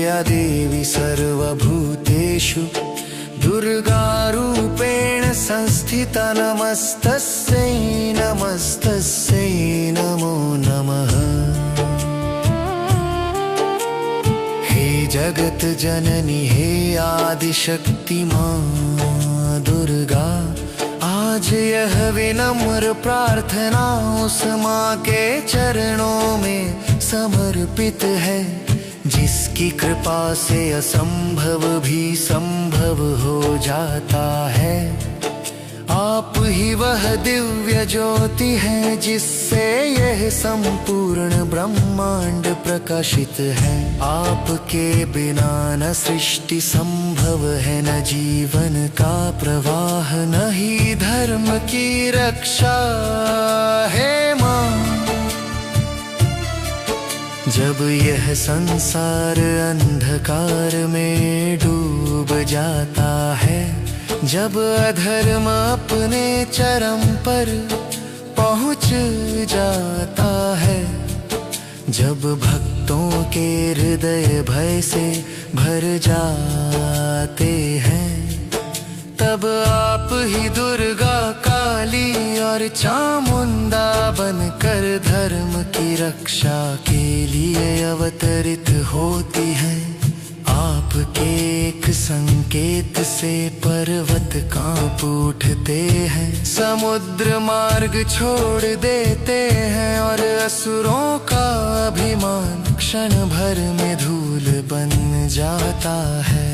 या देवी सर्वभूतेषु दुर्गारूपेण संस्थिता नमस्तस्यै नमस्तस्यै नमो नमः। हे जगत जननी हे आदिशक्ति माँ दुर्गा, आज यह विनम्र प्रार्थना उस माँ के चरणों में समर्पित है, जिसकी कृपा से असंभव भी संभव हो जाता है। आप ही वह दिव्य ज्योति है जिससे यह संपूर्ण ब्रह्मांड प्रकाशित है। आपके बिना न सृष्टि संभव है, न जीवन का प्रवाह, न ही धर्म की रक्षा है माँ। जब यह संसार अंधकार में डूब जाता है, जब अधर्म अपने चरम पर पहुँच जाता है, जब भक्तों के हृदय भय से भर जाते हैं, तब आप ही दुर्गा, काली और चामुंडा बनकर धर्म की रक्षा के लिए अवतरित होती हैं। आपके एक संकेत से पर्वत कांप उठते हैं, समुद्र मार्ग छोड़ देते हैं और असुरों का अभिमान क्षण भर में धूल बन जाता है।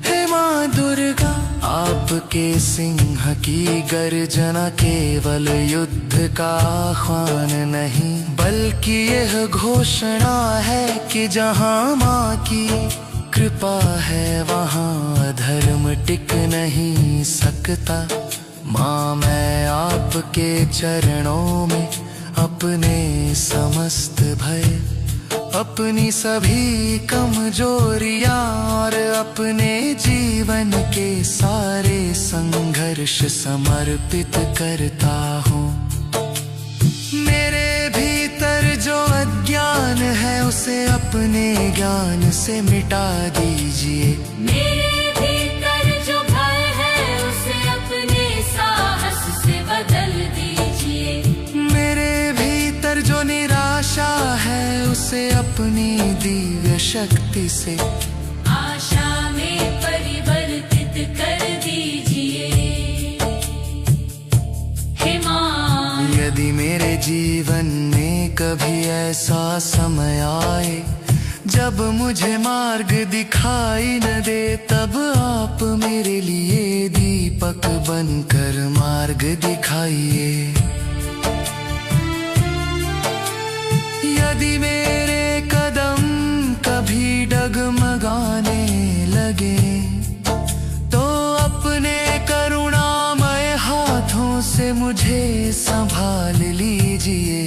हे माँ दुर्गा, आपके सिंह की गर्जना केवल युद्ध का आह्वान नहीं, बल्कि यह घोषणा है कि जहाँ माँ की कृपा है वहाँ धर्म टिक नहीं सकता। माँ मैं आपके चरणों में अपने समस्त भय, अपनी सभी कमजोरियाँ और अपने जीवन के सारे संघर्ष समर्पित करता हूँ। मेरे भीतर जो अज्ञान है उसे अपने ज्ञान से मिटा दीजिए। मेरे भीतर जो भय है उसे अपने साहस से बदल दीजिए। मेरे भीतर जो निराशा है उसे अपनी दिव्य शक्ति से आशा में परिवर्तित कर दीजिए। हे माँ, यदि मेरे जीवन में कभी ऐसा समय आए जब मुझे मार्ग दिखाई न दे, तब आप मेरे लिए दीपक बनकर मार्ग दिखाइए। यदि मेरे कदम कभी डगमगाने लगे, तो अपने करुणामय हाथों से मुझे संभाल लीजिए।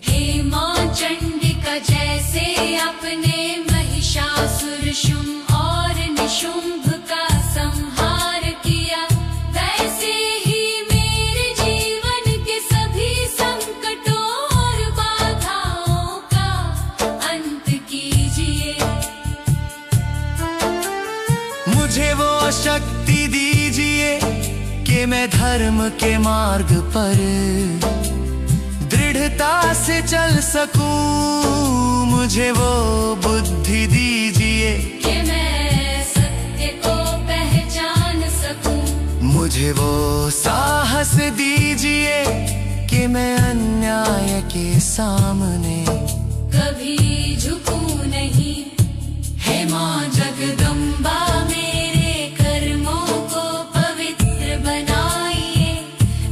हे माँ चंडिका, जैसे अपने महिषासुर शुंभ और निशुंभ का संहार किया, वैसे ही मेरे जीवन के सभी संकटों और बाधाओं का अंत कीजिए। मुझे वो शक्ति दीजिए कि मैं धर्म के मार्ग पर दृढ़ता से चल सकूं। मुझे वो बुद्धि दीजिए कि मैं सत्य को पहचान सकूं। मुझे वो साहस दीजिए कि मैं अन्याय के सामने कभी झुकूं नहीं। हे माँ जगदम्बा, मेरे कर्मों को पवित्र बनाइए,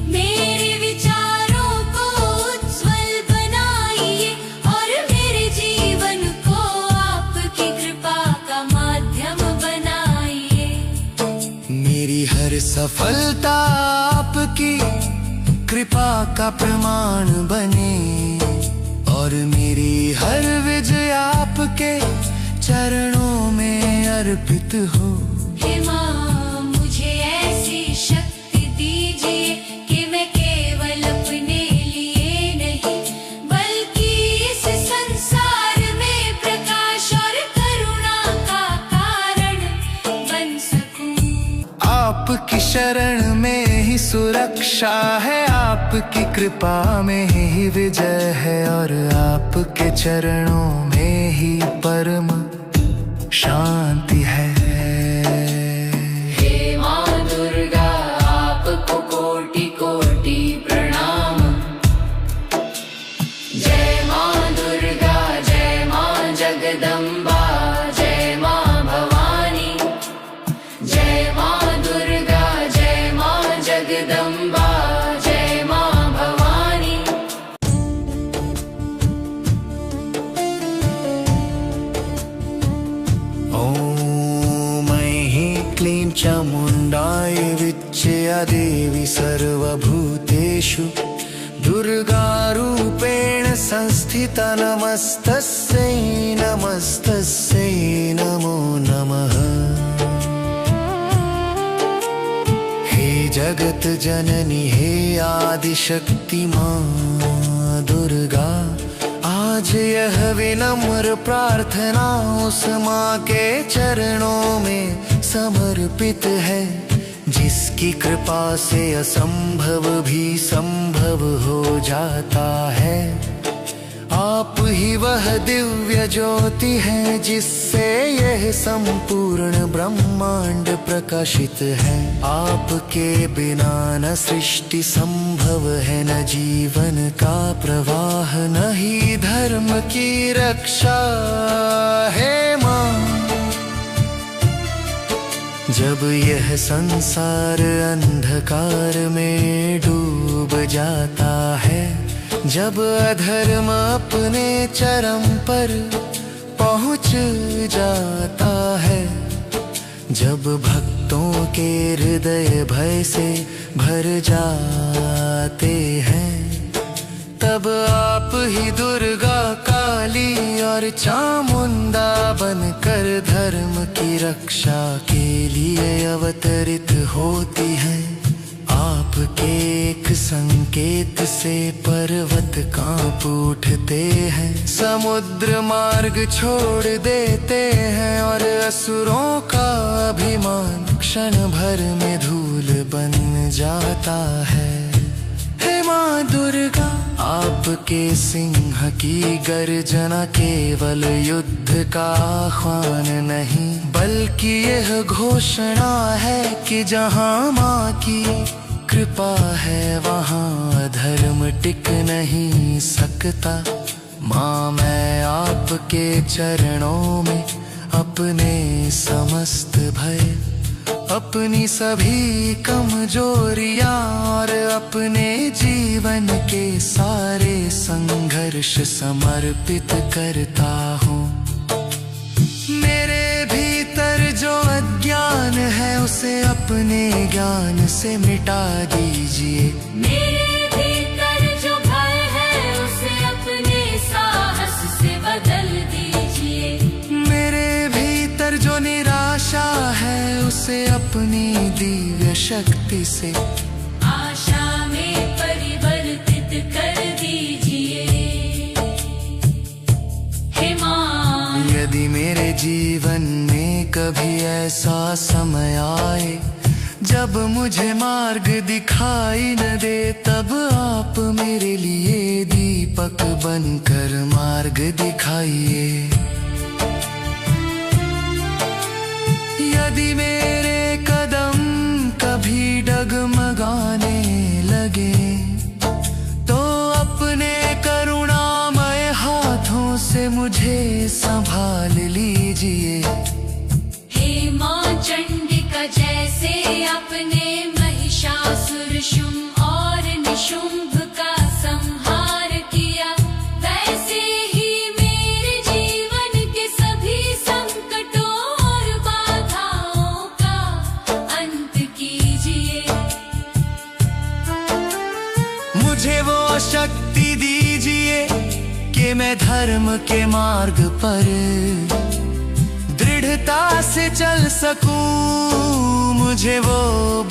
मेरे विचारों को उज्ज्वल बनाइए और मेरे जीवन को आपकी कृपा का माध्यम बनाइए। मेरी हर सफलता आपकी कृपा का प्रमाण बने और मेरी हर विजय आपके चरणों में अर्पित हो। हे माँ, मुझे ऐसी शक्ति दीजिए कि मैं केवल अपने लिए नहीं, बल्कि इस संसार में प्रकाश और करुणा आपकी शरण में ही सुरक्षा है, आपकी कृपा में ही विजय है, और आपके चरणों में ही परम शांति है। हे माँ दुर्गा आपको कोटि कोटि प्रणाम। जय माँ दुर्गा, जय माँ जगदम्बा, जय माँ भवानी। जय माँ दुर्गा, जय माँ जगदम्बा, जय माँ भवानी। ॐ ऐं क्लीं चामुण्डाय विच्चया देवी सर्वभूतेषु दुर्गारूपेण संस्थिता। नमस्तस्यै नमस्तस्यै नमो नमः। हे जगत जननी हे आदिशक्ति माँ दुर्गा, आज यह विनम्र प्रार्थना उस माँ के चरणों में समर्पित है, जिसकी कृपा से असंभव भी संभव हो जाता है। आप ही वह दिव्य ज्योति है जिससे यह संपूर्ण ब्रह्मांड प्रकाशित है। आपके बिना न सृष्टि संभव है, न जीवन का प्रवाह, न ही धर्म की रक्षा। है माँ, जब यह संसार अंधकार में डूब जाता है, जब अधर्म अपने चरम पर पहुँच जाता है, जब भक्तों के हृदय भय से भर जाते हैं, तब आप ही दुर्गा, काली और चामुंडा बनकर धर्म की रक्षा के लिए अवतरित होती हैं। आपके एक संकेत से पर्वत कांप उठते हैं, समुद्र मार्ग छोड़ देते हैं, और असुरों का अभिमान क्षण भर में धूल बन जाता है। हे माँ दुर्गा, आपके सिंह की गर्जना केवल युद्ध का आह्वान नहीं, बल्कि यह घोषणा है कि जहाँ माँ की कृपा है वहाँ धर्म टिक नहीं सकता। माँ, मैं आपके चरणों में अपने समस्त भय, अपनी सभी कमजोरियाँ और अपने जीवन के सारे संघर्ष समर्पित करता हूँ। मेरे भीतर जो अज्ञान है उसे अपने ज्ञान से मिटा दीजिए। मेरे भीतर जो भय है उसे अपने साहस से बदल दीजिए। मेरे भीतर जो निराशा है उसे अपनी दिव्य शक्ति से आशा में परिवर्तित कर दीजिए। हे माँ, यदि मेरे जीवन में कभी ऐसा समय आए जब मुझे मार्ग दिखाई न दे, तब आप मेरे लिए दीपक बनकर मार्ग दिखाइए। यदि मेरे कदम कभी डगमगाने लगे, तो अपने करुणामय हाथों से मुझे संभाल लीजिए। हे माँ चंडिका, जैसे अपने महिषासुर शुंभ और निशुंभ का संहार किया, वैसे ही मेरे जीवन के सभी संकटों और बाधाओं का अंत कीजिए। मुझे वो शक्ति दीजिए कि मैं धर्म के मार्ग पर दृढ़ता से चल सकूं। मुझे वो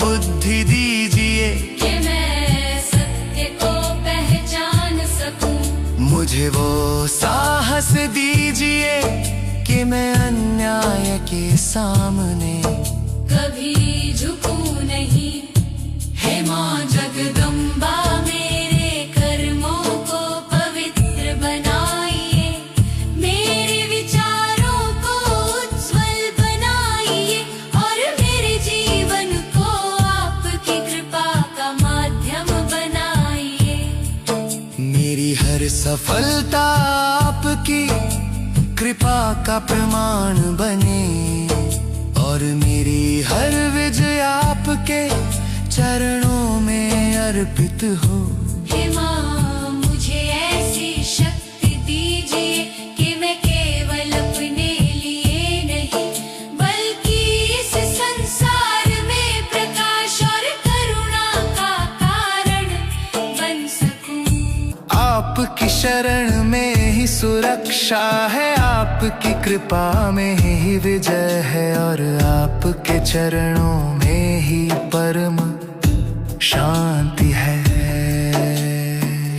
बुद्धि दीजिए कि मैं सत्य को पहचान सकूं। मुझे वो साहस दीजिए कि मैं अन्याय के सामने कभी झुकूं सफलता आपकी कृपा का प्रमाण बने और मेरी हर विजय आपके चरणों में अर्पित हो। हे माँ, मुझे ऐसी शक्ति दीजिए कि मैं केवल अपने लिए नहीं बल्कि इस संसार में प्रकाश और करुणा का कारण बन सकूं। आपकी शरण में ही सुरक्षा है, आपकी कृपा में ही विजय है और आपके चरणों में ही परम शांति है।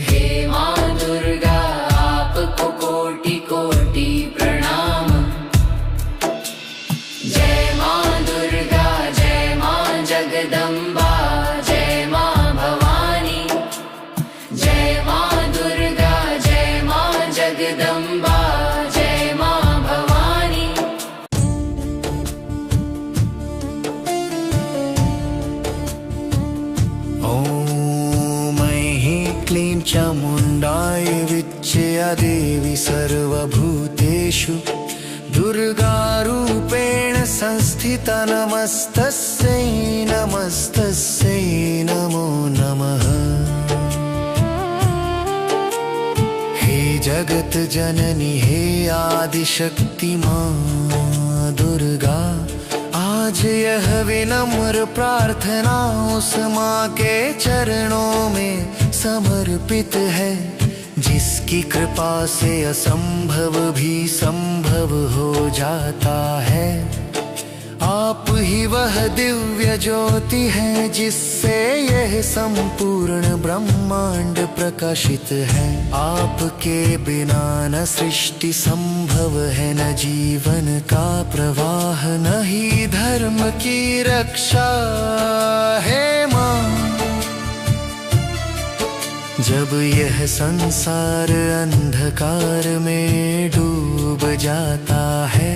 हे माँ दुर्गा, आपको कोटि कोटि प्रणाम। जय माँ दुर्गा, जय माँ जगदम्बा, जय माँ भवानी। जय माँ दुर्गा, जय माँ जगदम्बा, जय माँ भवानी। ॐ ऐं क्लीं चामुण्डाय विच्चया देवी सर्वभूतेषु दुर्गारूपेण संस्थिता। नमस्तस्यै नमस्तस्यै नमो नमः। हे जगत जननी, हे आदिशक्ति माँ दुर्गा, आज यह विनम्र प्रार्थना उस माँ के चरणों में समर्पित है जिसकी कृपा से असंभव भी संभव हो जाता है। आप ही वह दिव्य ज्योति है जिससे यह संपूर्ण ब्रह्मांड प्रकाशित है। आपके बिना न सृष्टि संभव है, न जीवन का प्रवाह, न ही धर्म की रक्षा। है माँ, जब यह संसार अंधकार में डूब जाता है,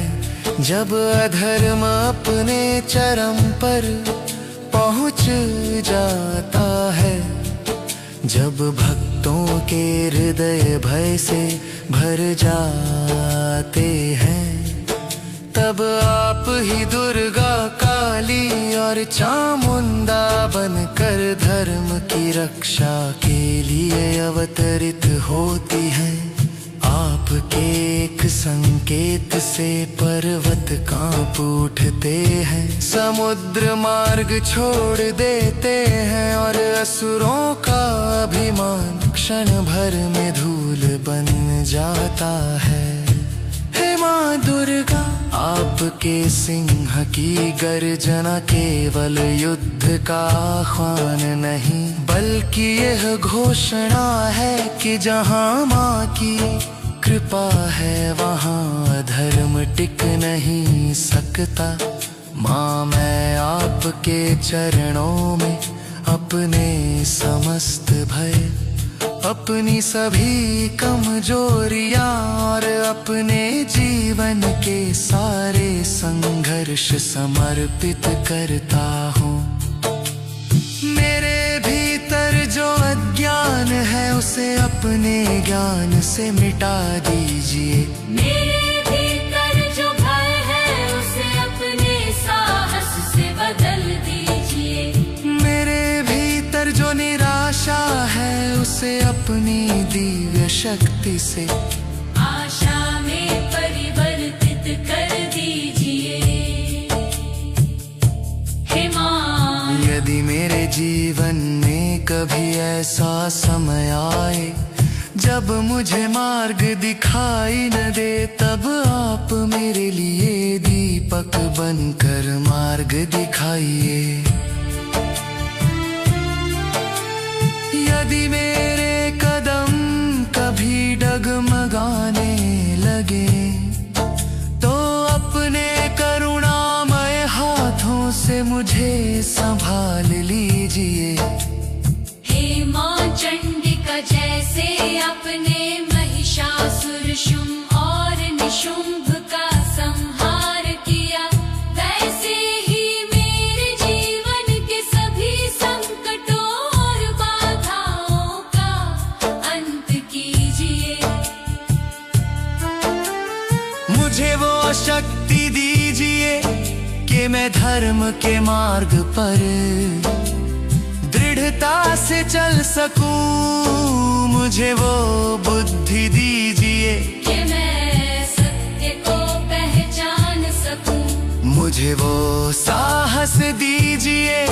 जब अधर्म अपने चरम पर पहुँच जाता है, जब भक्तों के हृदय भय से भर जाते हैं, तब आप ही दुर्गा, काली और चामुंडा बनकर धर्म की रक्षा के लिए अवतरित होती हैं। आपके एक संकेत से पर्वत कांप उठते हैं, समुद्र मार्ग छोड़ देते हैं और असुरों का अभिमान क्षण भर में धूल बन जाता है। हे माँ दुर्गा, आपके सिंह की गर्जना केवल युद्ध का आह्वान नहीं, बल्कि यह घोषणा है कि जहाँ माँ की कृपा है वहाँ धर्म टिक नहीं सकता। माँ, मैं आपके चरणों में अपने समस्त भय, अपनी सभी कमजोरियां और अपने जीवन के सारे संघर्ष समर्पित करता हूँ। मेरे भीतर जो अज्ञान है उसे अपने ज्ञान से मिटा दीजिए। मेरे भीतर जो भय है उसे अपने साहस से बदल दीजिए। मेरे भीतर जो निराशा है उसे अपनी दिव्य शक्ति से आशा में परिवर्तित कर दीजिए। हे माँ, यदि मेरे जीवन में कभी ऐसा समय आए जब मुझे मार्ग दिखाई न दे, तब आप मेरे लिए दीपक बनकर मार्ग दिखाइए। यदि मेरे कदम कभी डगमगाने लगे तो अपने करुणामय हाथों से मुझे संभाल लीजिए। हे माँ चंडिका, जैसे अपने महिषासुर शुंभ और निशुंभ का संहार किया, वैसे ही मेरे जीवन के सभी संकटों और बाधाओं का अंत कीजिए। मैं धर्म के मार्ग पर दृढ़ता से चल सकूं, मुझे वो बुद्धि दीजिए कि मैं सत्य को पहचान सकूं। मुझे वो साहस दीजिए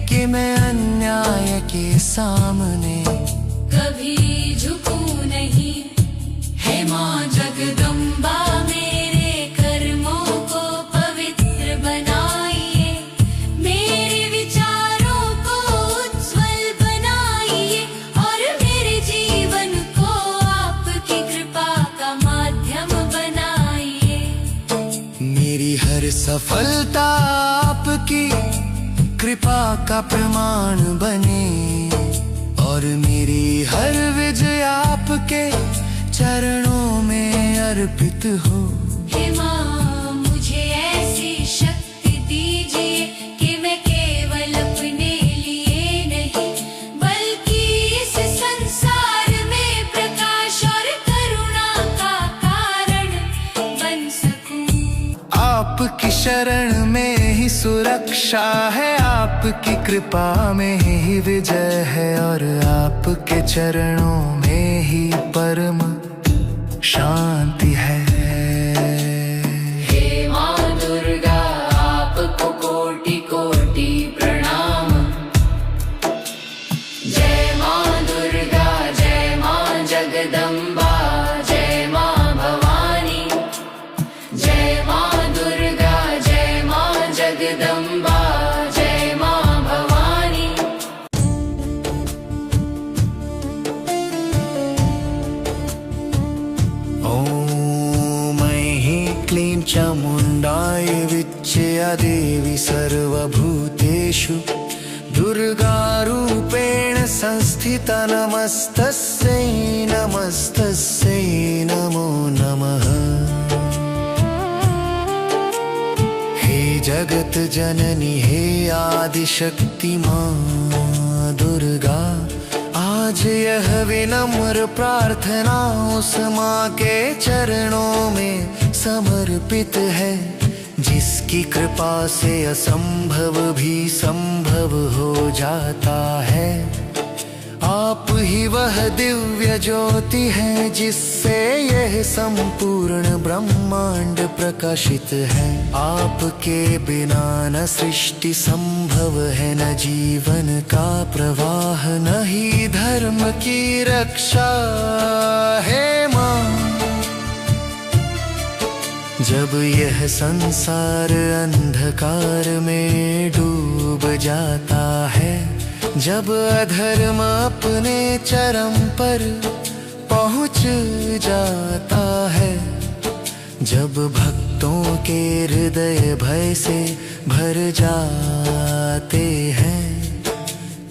कि मैं अन्याय के सामने कभी झुकूं नहीं। हे माँ जगदम्बा मेरे कर्मों को पवित्र बनाइए, मेरे विचारों को उज्ज्वल बनाइए और मेरे जीवन को आपकी कृपा का माध्यम बनाइए। मेरी हर सफलता आपकी कृपा का प्रमाण बने और मेरी हर विजय आपके चरणों में अर्पित हो। हे माँ मुझे ऐसी शक्ति दीजिए कि मैं केवल अपने लिए नहीं बल्कि इस संसार में प्रकाश और करुणा का कारण बन सकूं। आपकी शरण में ही सुरक्षा है, आपकी कृपा में ही विजय है और आपके चरणों में ही परम शांति है। हे माँ दुर्गा आपको कोटि कोटि प्रणाम। जय माँ दुर्गा, जय माँ जगदम्बा, जय माँ भवानी। जय माँ दुर्गा, जय माँ जगदम्बा, जय माँ भवानी। ॐ ऐं क्लीं चामुण्डाय विच्चया देवी सर्वभूतेषु दुर्गारूपेण संस्थिता। नमस्तस्यै नमस्तस्यै नमो नमः। हे जगत जननी, हे आदिशक्ति माँ दुर्गा, आज यह विनम्र प्रार्थना उस माँ के चरणों में समर्पित है जिसकी कृपा से असंभव भी संभव हो जाता है। आप ही वह दिव्य ज्योति है जिससे यह संपूर्ण ब्रह्मांड प्रकाशित है। आपके बिना न सृष्टि संभव है, न जीवन का प्रवाह, न ही धर्म की रक्षा। है माँ जब यह संसार अंधकार में डूब जाता है, जब अधर्म अपने चरम पर पहुँच जाता है, जब भक्तों के हृदय भय से भर जाते हैं,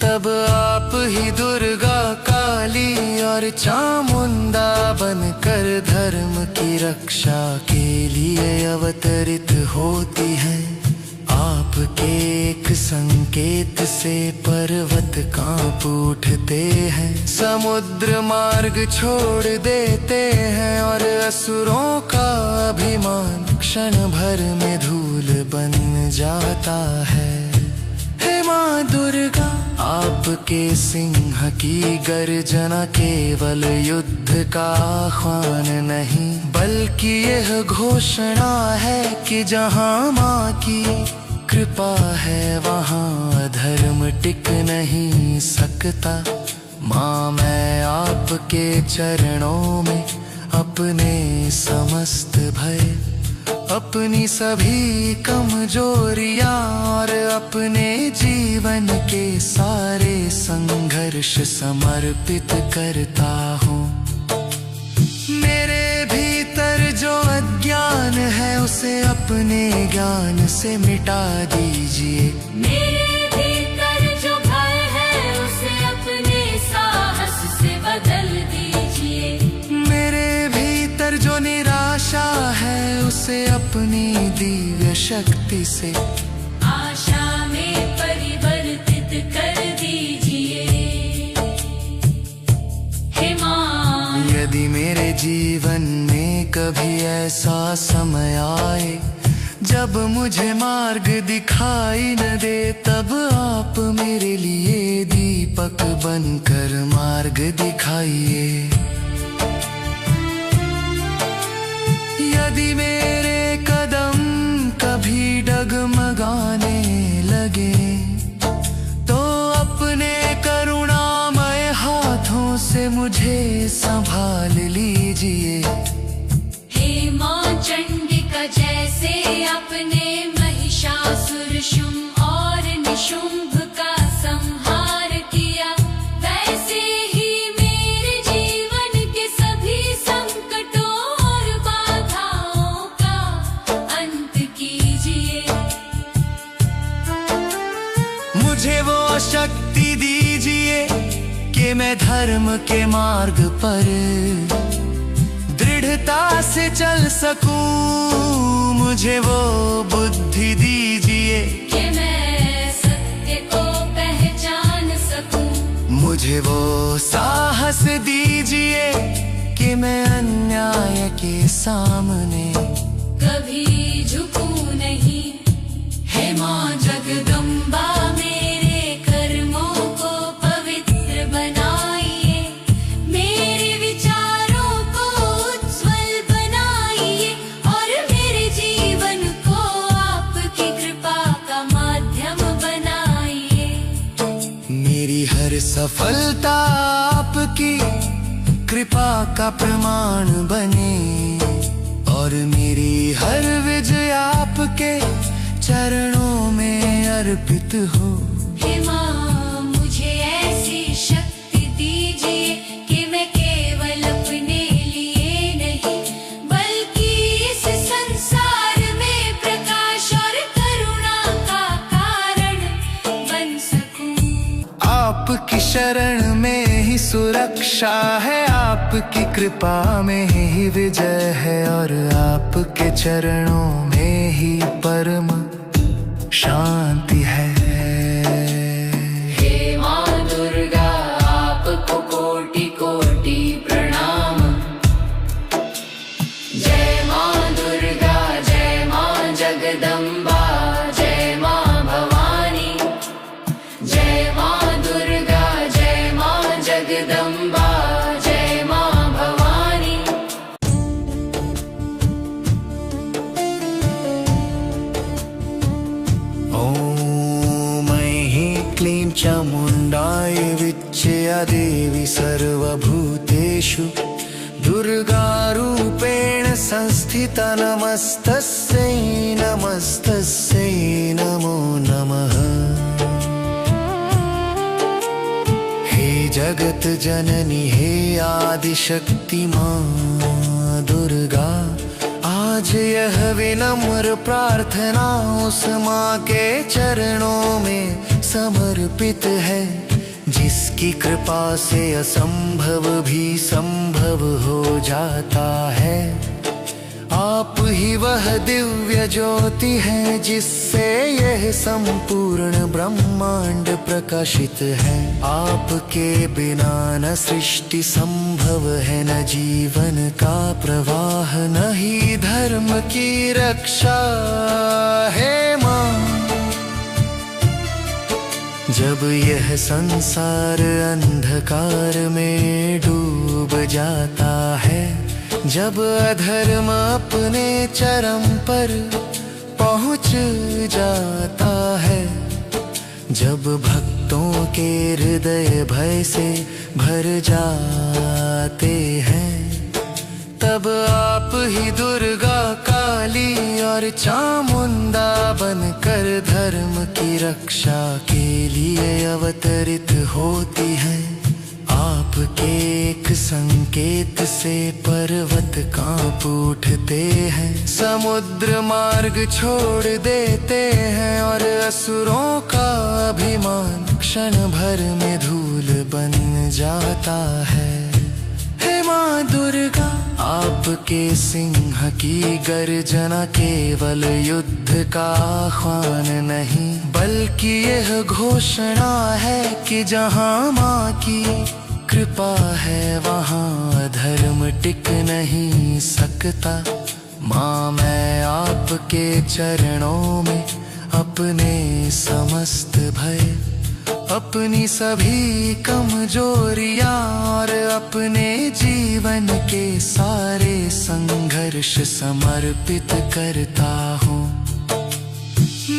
तब आप ही दुर्गा, काली और चामुंडा बनकर धर्म की रक्षा के लिए अवतरित होती हैं। आपके एक संकेत से पर्वत कांप उठते हैं, समुद्र मार्ग छोड़ देते हैं और असुरों का अभिमान क्षण भर में धूल बन जाता है। हे माँ दुर्गा, आपके सिंह की गर्जना केवल युद्ध का आह्वान नहीं, बल्कि यह घोषणा है कि जहाँ माँ की कृपा है वहाँ धर्म टिक नहीं सकता। माँ मैं आपके चरणों में अपने समस्त भय, अपनी सभी कमजोरियाँ और अपने जीवन के सारे संघर्ष समर्पित करता हूँ। मेरे भीतर जो अज्ञान है उसे अपने ज्ञान से मिटा दीजिए। मेरे भीतर जो भय है उसे अपने साहस से बदल दीजिए। मेरे भीतर जो निराशा है उसे अपनी दिव्य शक्ति से आशा में परिवर्तित कर दीजिए। हे माँ, यदि मेरे जीवन में कभी ऐसा समय आए जब मुझे मार्ग दिखाई न दे तब आप मेरे लिए दीपक बनकर मार्ग दिखाइए। यदि मेरे कदम कभी डगमगाने लगे तो अपने करुणामय हाथों से मुझे संभाल लीजिए। हे मां चंडिका जैसे अपने महिषासुर शुंभ और निशुंभ का संहार किया, वैसे ही मेरे जीवन के सभी संकटों और बाधाओं का अंत कीजिए। मुझे वो शक्ति दीजिए कि मैं धर्म के मार्ग पर दृढ़ता से चल सकूं। मुझे वो बुद्धि दीजिए कि मैं सत्य को पहचान सकूं। मुझे वो साहस दीजिए कि मैं अन्याय के सामने कभी झुकूं नहीं। हे मां जगदम्बा मेरे कर्मों को पवित्र बनाइए, मेरे विचारों को उज्ज्वल बनाइए और मेरे जीवन को आपकी कृपा का माध्यम बनाइए। मेरी हर सफलता आपकी कृपा का प्रमाण बने और मेरी हर विजय आपके चरणों में अर्पित हो। हे मां मुझे ऐसी शक्ति दीजिए कि मैं केवल अपने लिए नहीं बल्कि इस संसार में प्रकाश और करुणा का कारण बन सकूं। आपकी शरण में ही सुरक्षा है, आपकी कृपा में ही विजय है और आपके चरणों में ही परम शांति है। हे मां दुर्गा आपको कोटि कोटि प्रणाम। जय मां दुर्गा, जय मां जगदम्बा, जय मां भवानी। जय मां दुर्गा, जय मां जगदम्बा, जय मां भवानी। ॐ ऐं क्लीं चामुण्डाय विच्चया देवी सर्वभूतेषु दुर्गारूपेण संस्थिता। नमस्तस्यै नमस्तस्यै नमो नमः। हे जगत जननी हे आदिशक्ति मां दुर्गा, आज यह विनम्र प्रार्थना उस माँ के चरणों में समर्पित है जिसकी कृपा से असंभव भी संभव हो जाता है। आप ही वह दिव्य ज्योति है जिससे यह संपूर्ण ब्रह्मांड प्रकाशित है। आपके बिना न सृष्टि संभव है, न जीवन का प्रवाह, न ही धर्म की रक्षा। हे माँ, जब यह संसार अंधकार में डूब जाता है, जब अधर्म अपने चरम पर पहुंच जाता है, जब भक्तों के हृदय भय से भर जाते हैं, तब आप ही दुर्गा, काली और चामुंडा बनकर धर्म की रक्षा के लिए अवतरित होती हैं। आपके एक संकेत से पर्वत कांप उठते हैं, समुद्र मार्ग छोड़ देते हैं और असुरों का अभिमान क्षण भर में धूल बन जाता है। हे माँ दुर्गा, आपके सिंह की गर्जना केवल युद्ध का आह्वान नहीं, बल्कि यह घोषणा है कि जहाँ माँ की कृपा है वहाँ धर्म टिक नहीं सकता। माँ मैं आपके चरणों में अपने समस्त भय, अपनी सभी कमजोरियां और अपने जीवन के सारे संघर्ष समर्पित करता हूँ।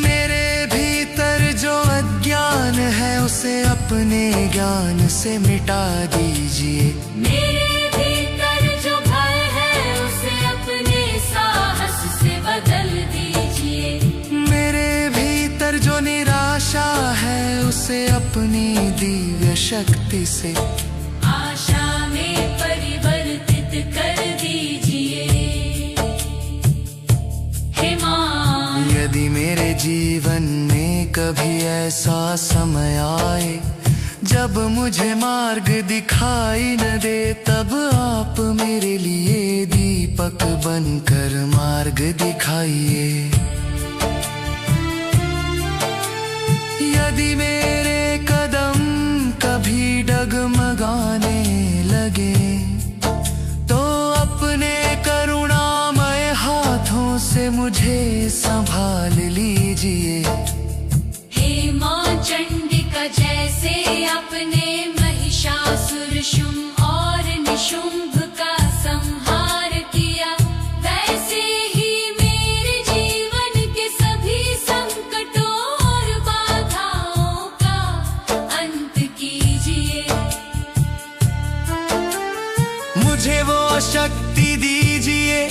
मेरे भीतर जो अज्ञान है उसे अपने ज्ञान से मिटा दीजिए। मेरे भीतर जो भय है उसे अपने साहस से बदल दीजिए। मेरे भीतर जो निराशा है उसे अपनी दिव्य शक्ति से आशा में परिवर्तित कर दीजिए। हे माँ, यदि मेरे जीवन में कभी ऐसा समय आए जब मुझे मार्ग दिखाई न दे, तब आप मेरे लिए दीपक बनकर मार्ग दिखाइए। यदि मेरे कदम कभी डगमगाने लगे तो अपने करुणामय हाथों से मुझे संभाल लीजिए। हे माँ चंडिका, जैसे अपने महिषासुर शुंभ और निशुंभ का संहार किया, वैसे ही मेरे जीवन के सभी संकटों और बाधाओं का अंत कीजिए। मुझे वो शक्ति दीजिए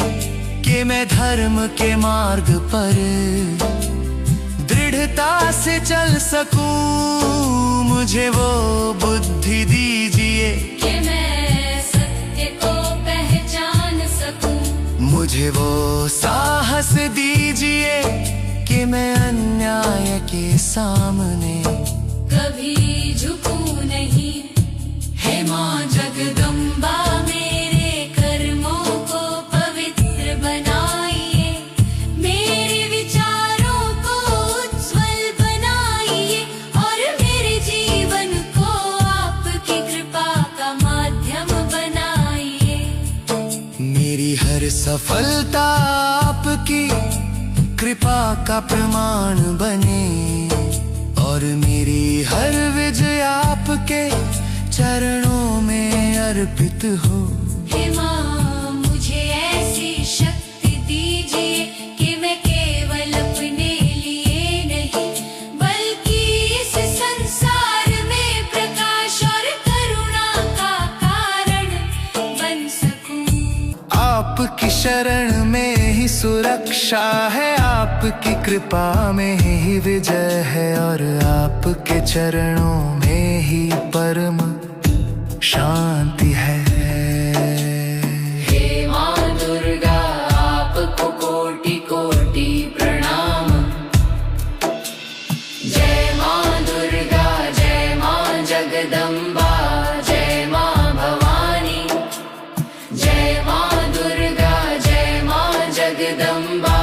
कि मैं धर्म के मार्ग पर दृढ़ता से चल सकूं। मुझे वो बुद्धि दीजिए कि मैं सत्य को पहचान सकूं। मुझे वो साहस दीजिए कि मैं अन्याय के सामने कभी झुकूं नहीं। हे माँ जगदम्बा, मेरे कर्मों को पवित्र बनाइए, मेरे विचारों को उज्ज्वल बनाइए और मेरे जीवन को आपकी कृपा का माध्यम बनाइए। मेरी हर सफलता आपकी कृपा का प्रमाण बने और मेरी हर विजय आपके चरणों में अर्पित हो। हे माँ, मुझे ऐसी शक्ति दीजिए कि मैं केवल अपने लिए नहीं बल्कि इस संसार में प्रकाश और करुणा का कारण बन सकूं। आपकी शरण में ही सुरक्षा है, आपकी कृपा में ही विजय है और आपके चरणों में ही परम शांति है। हे माँ दुर्गा, आपको कोटि कोटि प्रणाम। जय माँ दुर्गा, जय माँ जगदम्बा, जय माँ भवानी। जय माँ दुर्गा, जय माँ जगदम्बा।